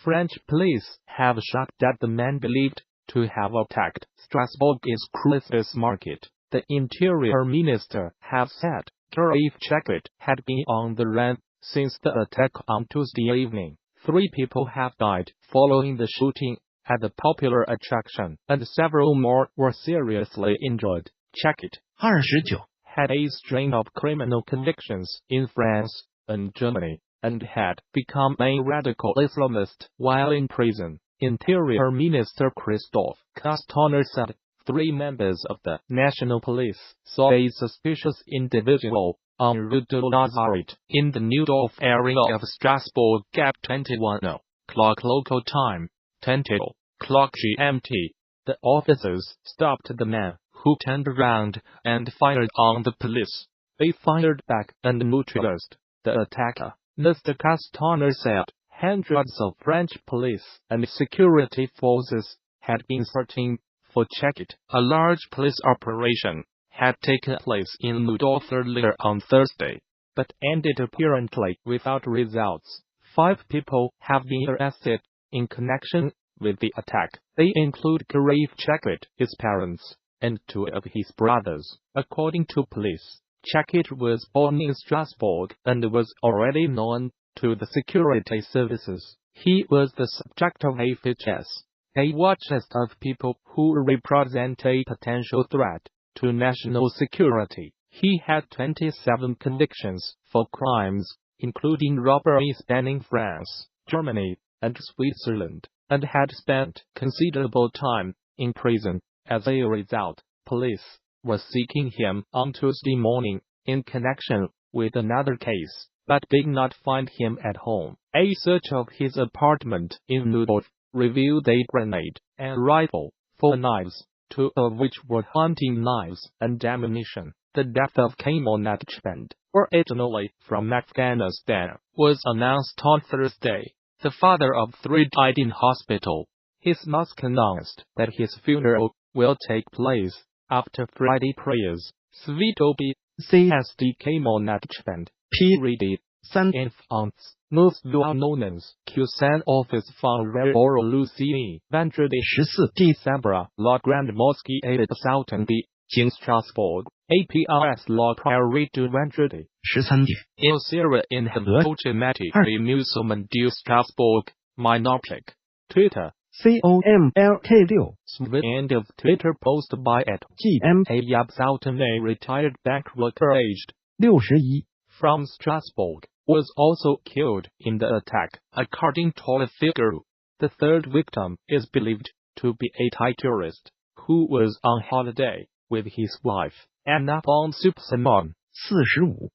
French police have shot dead the man believed to have attacked Strasbourg's Cruces market. The Interior Minister has said Karaif Chekit had been on the run since the attack on Tuesday evening. 3 people have died following the shooting at the popular attraction, and several more were seriously injured. Chekit 29 had a string of criminal convictions in France and Germany, and had become a radical Islamist while in prison. Interior Minister Christophe Castaner said 3 members of the National Police saw a suspicious individual on Rue de Nazareth in the Neudorf area of Strasbourg at 21:00 local time, 10:00 GMT. The officers stopped the man, who turned around and fired on the police. They fired back and neutralized the attacker. Mr. Castaner said hundreds of French police and security forces had been searching for Chekit. A large police operation had taken place in Neudorf earlier on Thursday, but ended apparently without results. 5 people have been arrested in connection with the attack. They include Karaif Chekit, his parents, and 2 of his brothers. According to police, Chekit was born in Strasbourg and was already known to the security services. He was the subject of FHS, a watch list of people who represent a potential threat to national security. He had 27 convictions for crimes, including robbery spanning France, Germany, and Switzerland, and had spent considerable time in prison. As a result, police were seeking him on Tuesday morning in connection with another case, but did not find him at home. A search of his apartment in Neudorf revealed a grenade and rifle, 4 knives, 2 of which were hunting knives and ammunition. The death of Kamal Nakchband, originally from Afghanistan, was announced on Thursday. The father of 3 died in hospital. His mosque announced that his funeral will take place after Friday prayers. Svitobi, CSD Kamal Nakchband, P. 3 infants, most well known as Q-San Office for Rare Lucie, Vendredi 14 December, La Grande Mosquée et Sultanbi, in Strasbourg, APRS La Prairie du Vendredi 13 Il sera in Hempochemati et Musulman du Strasbourg, Minoptic. Twitter. COMLK6 End of Twitter post by @GMA Yab Sultan, a retired bank worker aged 61 from Strasbourg, was also killed in the attack, according to a figure. The 3rd victim is believed to be a Thai tourist who was on holiday with his wife, Anna von Supsamon, 45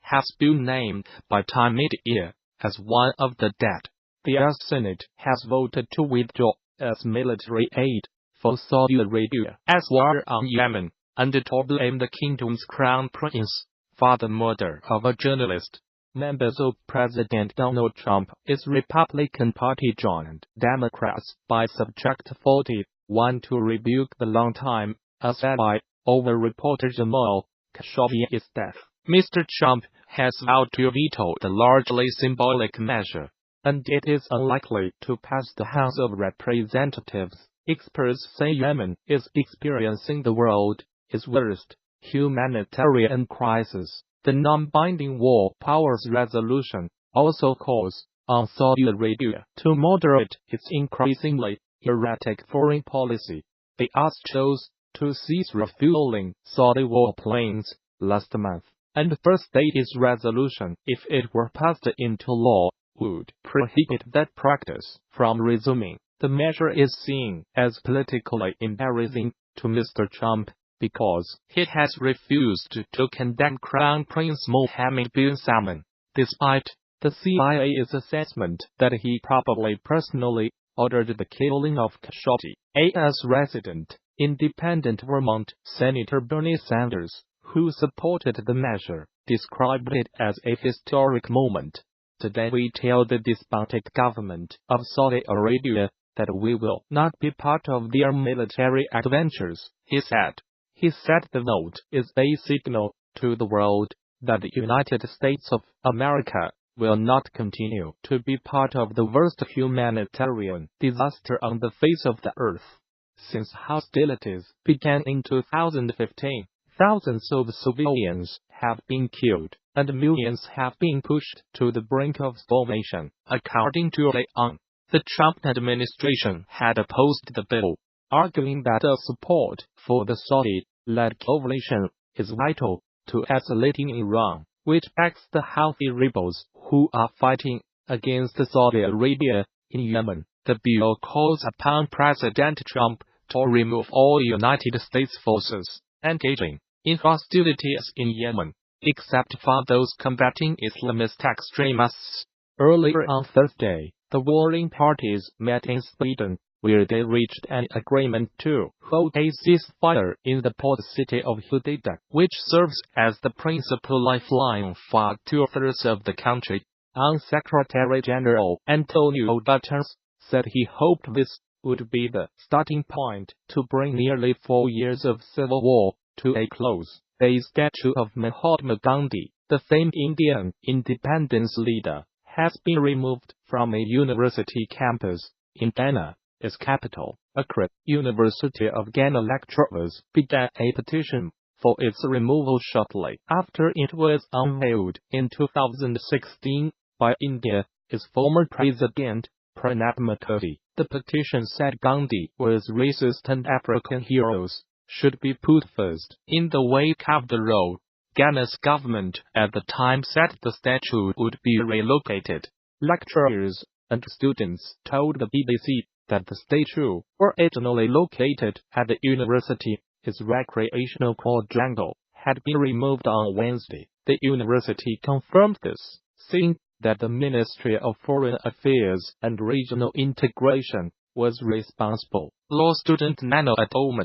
has been named by Time Media as one of the dead. The US Senate has voted to withdraw its military aid for Saudi Arabia as war on Yemen, and to blame the kingdom's crown prince for the murder of a journalist. Members of President Donald Trump's Republican Party joined Democrats by Subject 41 to rebuke the longtime ally over reporter Jamal Khashoggi's death. Mr. Trump has vowed to veto the largely symbolic measure, and it is unlikely to pass the House of Representatives. Experts say Yemen is experiencing the world's worst humanitarian crisis. The non-binding War Powers Resolution also calls on Saudi Arabia to moderate its increasingly erratic foreign policy. The US chose to cease refueling Saudi warplanes last month, and first state's resolution, if it were passed into law, would prohibit that practice from resuming. The measure is seen as politically embarrassing to Mr. Trump because he has refused to condemn Crown Prince Mohammed bin Salman, despite the CIA's assessment that he probably personally ordered the killing of Khashoggi. AS resident, independent Vermont Senator Bernie Sanders, who supported the measure, described it as a historic moment. Today we tell the despotic government of Saudi Arabia that we will not be part of their military adventures, he said. He said the vote is a signal to the world that the United States of America will not continue to be part of the worst humanitarian disaster on the face of the earth. Since hostilities began in 2015, thousands of civilians have been killed, and millions have been pushed to the brink of starvation, according to Leon. The Trump administration had opposed the bill, arguing that support for the Saudi-led coalition is vital to isolating Iran, which backs the Houthi rebels who are fighting against Saudi Arabia in Yemen. The bill calls upon President Trump to remove all United States forces engaging in hostilities in Yemen, except for those combating Islamist extremists. Earlier on Thursday, the warring parties met in Sweden, where they reached an agreement to hold a ceasefire in the port city of Hudaydah, which serves as the principal lifeline for two-thirds of the country. Secretary General Antonio Guterres said he hoped this would be the starting point to bring nearly 4 years of civil war to a close. A statue of Mahatma Gandhi, the famed Indian independence leader, has been removed from a university campus in Ghana, its capital. Accra University of Ghana lecturers began a petition for its removal shortly after it was unveiled in 2016 by its former president, Pranab Mukherjee. The petition said Gandhi was racist and African heroes should be put first. In the wake of the row, Ghana's government at the time said the statue would be relocated. Lecturers and students told the BBC that the statue, originally located at the university's recreational quadrangle, had been removed on Wednesday. The university confirmed this, saying that the Ministry of Foreign Affairs and Regional Integration was responsible. Law student Nano Adoma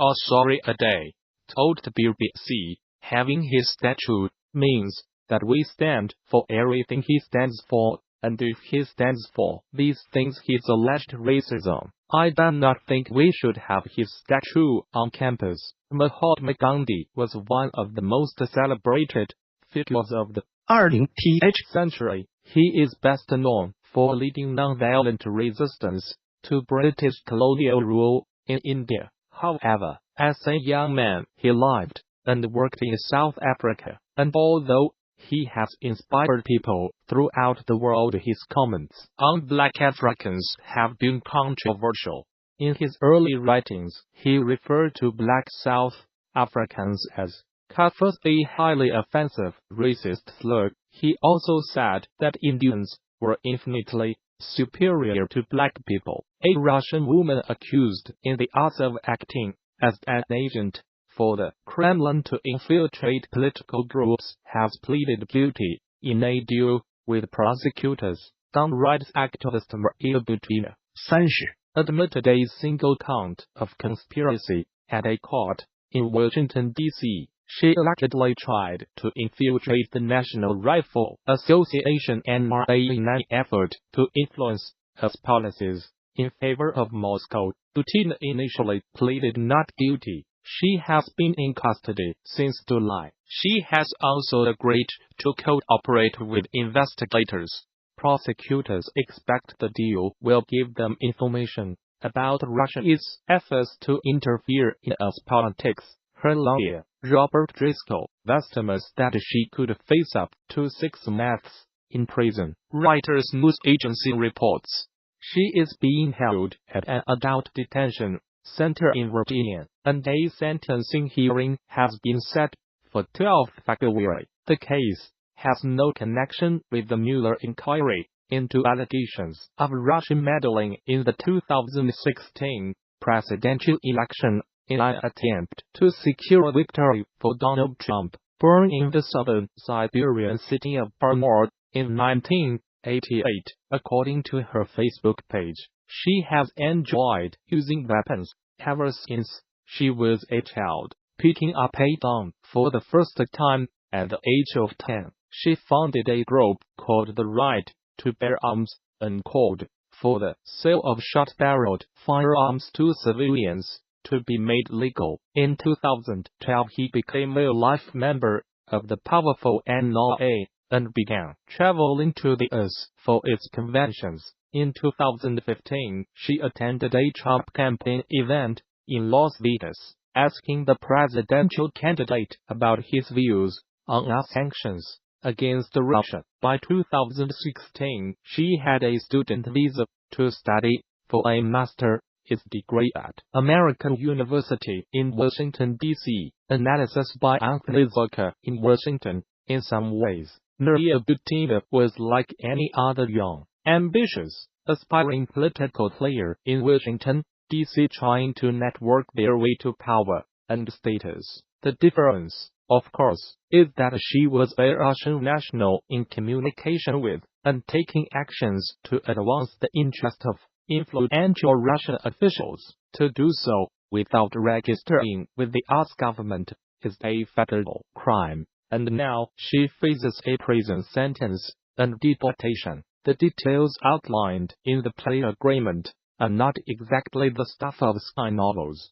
Ade told the BBC, having his statue means that we stand for everything he stands for, and if he stands for these things his alleged racism, I do not think we should have his statue on campus. Mahatma Gandhi was one of the most celebrated figures of the 20th century. He is best known for leading nonviolent resistance to British colonial rule in India. However, as a young man, he lived and worked in South Africa, and although he has inspired people throughout the world, his comments on black Africans have been controversial. In his early writings, he referred to black South Africans as Kafir, a highly offensive racist slur. He also said that Indians were infinitely superior to black people. A Russian woman accused in the arts of acting as an agent for the Kremlin to infiltrate political groups has pleaded guilty in a deal with prosecutors. Gun rights activist Maria Butina 30 admitted a single count of conspiracy at a court in Washington, D.C. She allegedly tried to infiltrate the National Rifle Association (NRA) in an effort to influence its policies in favor of Moscow. Butina initially pleaded not guilty. She has been in custody since July. She has also agreed to cooperate with investigators. Prosecutors expect the deal will give them information about Russia's efforts to interfere in its politics. Her lawyer, Robert Driscoll, estimates that she could face up to 6 months in prison. Reuters news agency reports she is being held at an adult detention center in Virginia, and a sentencing hearing has been set for 12 February. The case has no connection with the Mueller inquiry into allegations of Russian meddling in the 2016 presidential election in an attempt to secure a victory for Donald Trump. Born in the southern Siberian city of Belgorod in 1988, according to her Facebook page, she has enjoyed using weapons ever since she was a child. Picking up a gun for the first time at the age of 10, she founded a group called The Right to Bear Arms, unquote, for the sale of short-barreled firearms to civilians to be made legal. In 2012 he became a life member of the powerful NRA, and began traveling to the US for its conventions. In 2015, she attended a Trump campaign event in Las Vegas, asking the presidential candidate about his views on sanctions against Russia. By 2016, she had a student visa to study for a master's degree at American University in Washington, D.C. Analysis by Anthony Zucker in Washington. In some ways, Maria Butina was like any other young, ambitious, aspiring political player in Washington, D.C. trying to network their way to power and status. The difference, of course, is that she was a Russian national in communication with and taking actions to advance the interest of influential Russian officials. To do so without registering with the US government is a federal crime, and now she faces a prison sentence and deportation. The details outlined in the plea agreement are not exactly the stuff of spy novels.